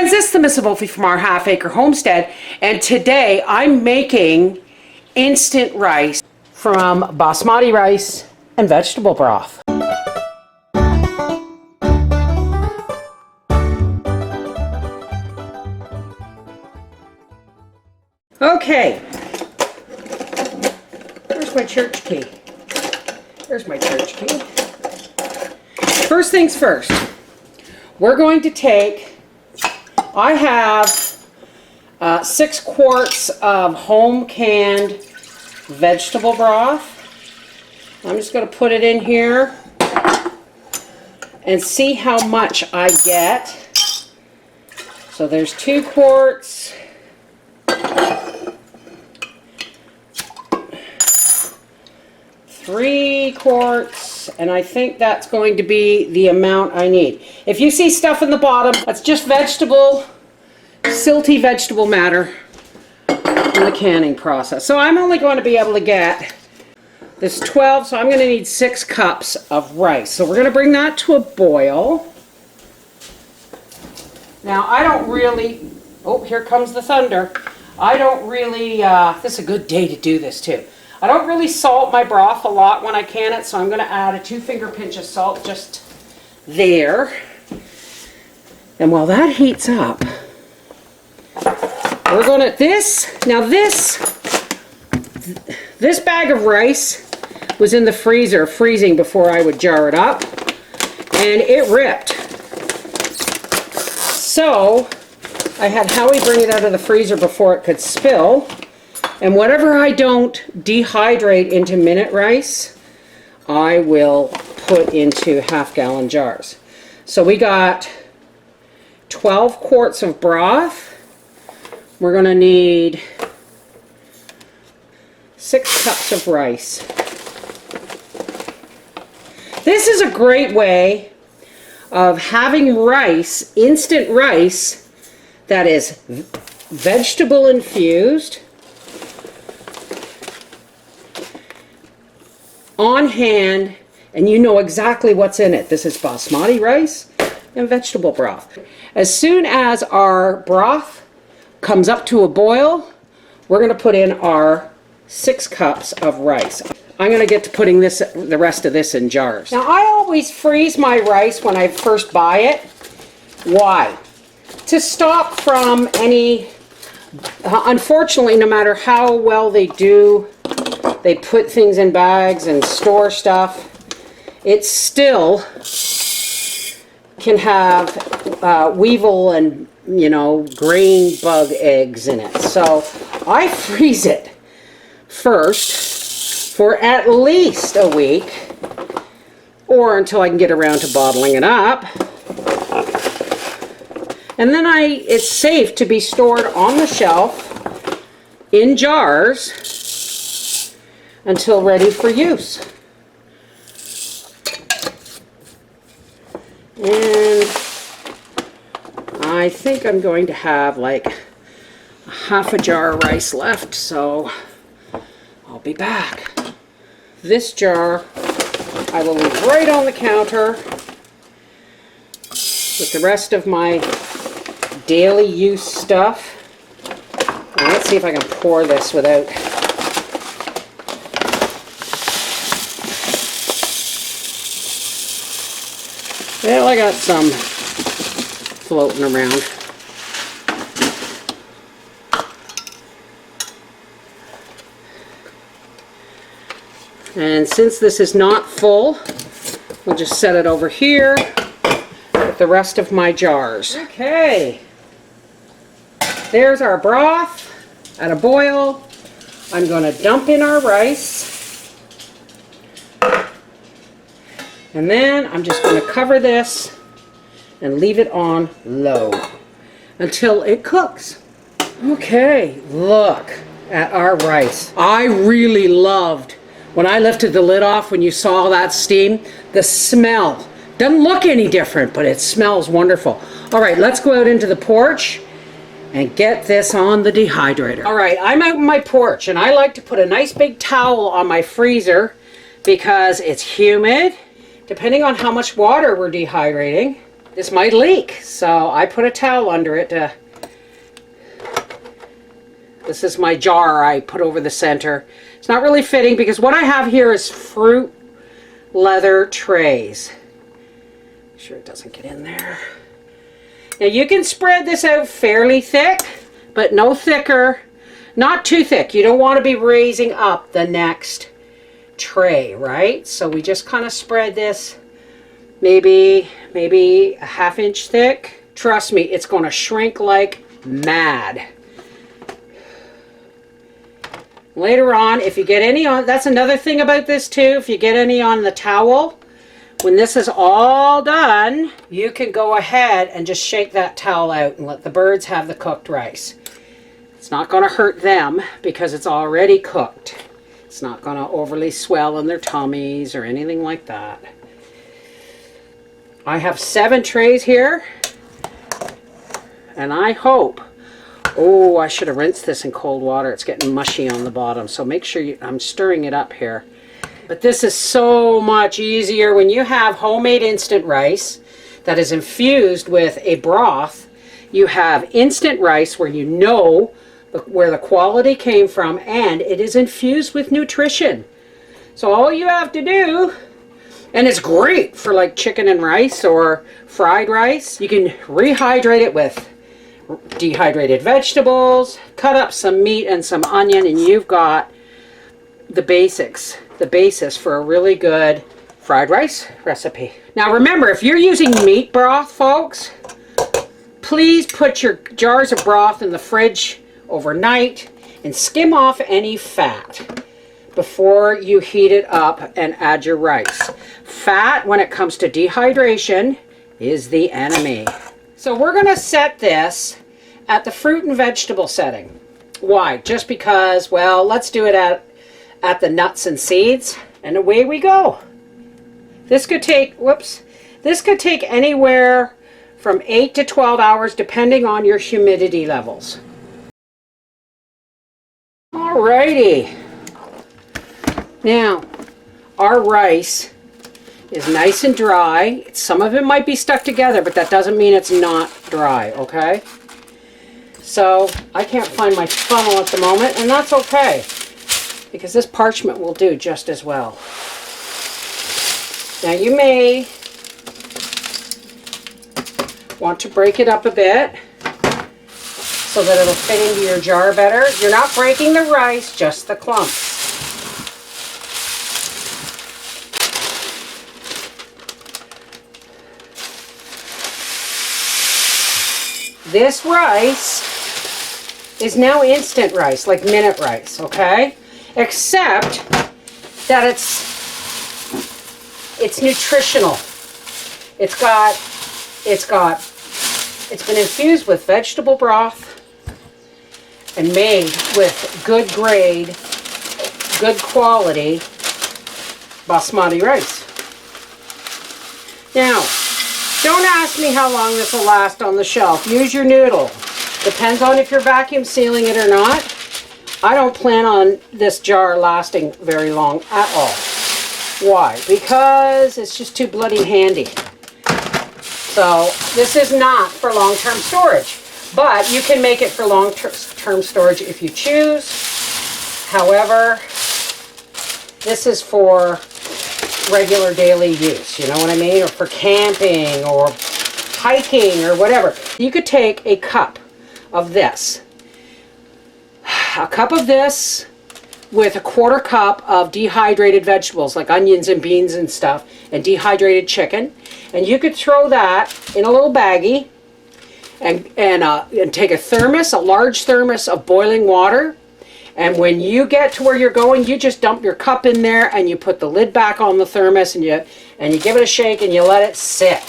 friends, this is the Miss Wolfie from our Half Acre Homestead, and today I'm making instant rice from basmati rice and vegetable broth. Okay, where's my church key? There's my church key. First things first, we're going to take, I have 6 quarts of home canned vegetable broth. I'm just going to put it in here and see how much I get. So there's 2 quarts. 3 quarts, and I think that's going to be the amount I need. If you see stuff in the bottom, that's just vegetable, silty vegetable matter in the canning process. So I'm only going to be able to get this 12, so I'm going to need 6 cups of rice. So we're going to bring that to a boil. Now I don't really, oh, here comes the thunder. I don't really, this is a good day to do this too. I don't really salt my broth a lot when I can it, so I'm going to add a 2-finger pinch of salt just there. And while that heats up, we're going to, this bag of rice was in the freezer freezing before I would jar it up, and it ripped. So I had Howie bring it out of the freezer before it could spill. And whatever I don't dehydrate into minute rice, I will put into half-gallon jars. So we got 12 quarts of broth. We're going to need 6 cups of rice. This is a great way of having rice, instant rice, that is vegetable infused, on hand, and you know exactly what's in it. This is basmati rice and vegetable broth. As soon as our broth comes up to a boil, we're going to put in our 6 cups of rice. I'm going to get to putting the rest of this in jars. Now I always freeze my rice when I first buy it. Why? To stop from any, unfortunately, no matter how well they put things in bags and store stuff, it still can have weevil and, grain bug eggs in it. So I freeze it first for at least a week, or until I can get around to bottling it up. And then it's safe to be stored on the shelf in jars until ready for use. And I think I'm going to have like half a jar of rice left, so I'll be back. This jar I will leave right on the counter with the rest of my daily use stuff. And let's see if I can pour this without. Well, I got some floating around. And since this is not full, we'll just set it over here with the rest of my jars. Okay, there's our broth at a boil. I'm going to dump in our rice. And then I'm just going to cover this and leave it on low until it cooks. Okay, look at our rice. I really loved when I lifted the lid off, when you saw that steam, the smell. Doesn't look any different, but it smells wonderful. All right, let's go out into the porch and get this on the dehydrator. All right, I'm out on my porch, and I like to put a nice big towel on my freezer because it's humid. Depending on how much water we're dehydrating, This might leak, so I put a towel under it to... This is my jar I put over the center. It's not really fitting because what I have here is fruit leather trays. Make sure it doesn't get in there. Now you can spread this out fairly thick, but no thicker, not too thick. You don't want to be raising up the next tray, right? So we just kind of spread this maybe a ½ inch thick. Trust me, it's going to shrink like mad. Later on, if you get any on, that's another thing about this too, if you get any on the towel, when this is all done, you can go ahead and just shake that towel out and let the birds have the cooked rice. It's not going to hurt them because it's already cooked. It's not going to overly swell in their tummies or anything like that. I have 7 trays here, and I hope... Oh, I should have rinsed this in cold water. It's getting mushy on the bottom, so make sure I'm stirring it up here. But this is so much easier when you have homemade instant rice that is infused with a broth. You have instant rice where you know where the quality came from, and it is infused with nutrition. So all you have to do, and it's great for like chicken and rice or fried rice, you can rehydrate it with dehydrated vegetables, cut up some meat and some onion, and you've got the basics, the basis for a really good fried rice recipe. Now remember, if you're using meat broth, folks, please put your jars of broth in the fridge overnight and skim off any fat before you heat it up and add your rice. Fat, when it comes to dehydration, is the enemy. So we're going to set this at the fruit and vegetable setting. Why? Just because, well, let's do it at the nuts and seeds, and away we go. This could take, this could take anywhere from 8 to 12 hours depending on your humidity levels. Alrighty. Now, our rice is nice and dry. Some of it might be stuck together, but that doesn't mean it's not dry, okay? So I can't find my funnel at the moment, and that's okay, because this parchment will do just as well. Now you may want to break it up a bit so that it'll fit into your jar better. You're not breaking the rice, just the clumps. This rice is now instant rice, like minute rice, okay? Except that it's nutritional. It's been infused with vegetable broth and made with good grade, good quality basmati rice. Now, don't ask me how long this will last on the shelf. Use your noodle. Depends on if you're vacuum sealing it or not. I don't plan on this jar lasting very long at all. Why? Because it's just too bloody handy. So this is not for long-term storage, but you can make it for long-term storage if you choose. However, this is for regular daily use, you know what I mean? Or for camping or hiking or whatever. You could take a cup of this. A cup of this with a 1/4 cup of dehydrated vegetables like onions and beans and stuff, and dehydrated chicken, and you could throw that in a little baggie and take a thermos, a large thermos of boiling water, and when you get to where you're going, you just dump your cup in there and you put the lid back on the thermos and you give it a shake and you let it sit.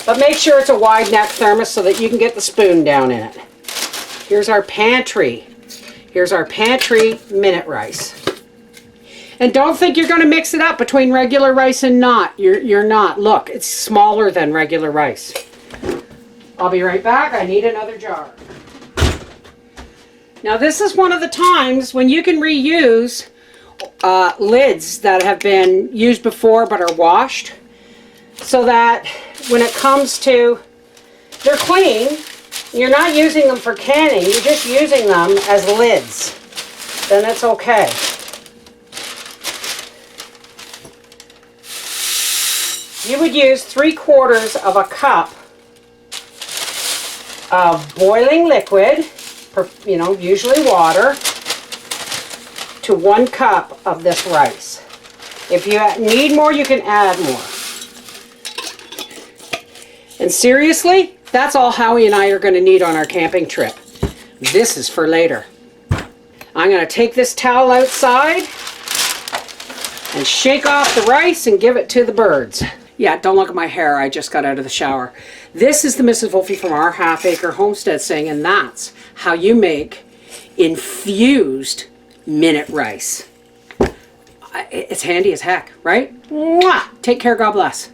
But make sure it's a wide neck thermos so that you can get the spoon down in it. Here's our pantry. Here's our pantry minute rice. And don't think you're going to mix it up between regular rice and not. You're not. Look, it's smaller than regular rice. I'll be right back. I need another jar. Now this is one of the times when you can reuse lids that have been used before but are washed. so that when it comes to, they're clean. You're not using them for canning, you're just using them as lids. Then it's okay. You would use 3/4 of a cup of boiling liquid, you know, usually water, to 1 cup of this rice. If you need more, you can add more. And seriously, that's all Howie and I are going to need on our camping trip. This is for later. I'm going to take this towel outside and shake off the rice and give it to the birds. Yeah, don't look at my hair. I just got out of the shower. This is the Mrs. Wolfie from our half-acre homestead saying, and that's how you make infused minute rice. It's handy as heck, right? Mwah! Take care. God bless.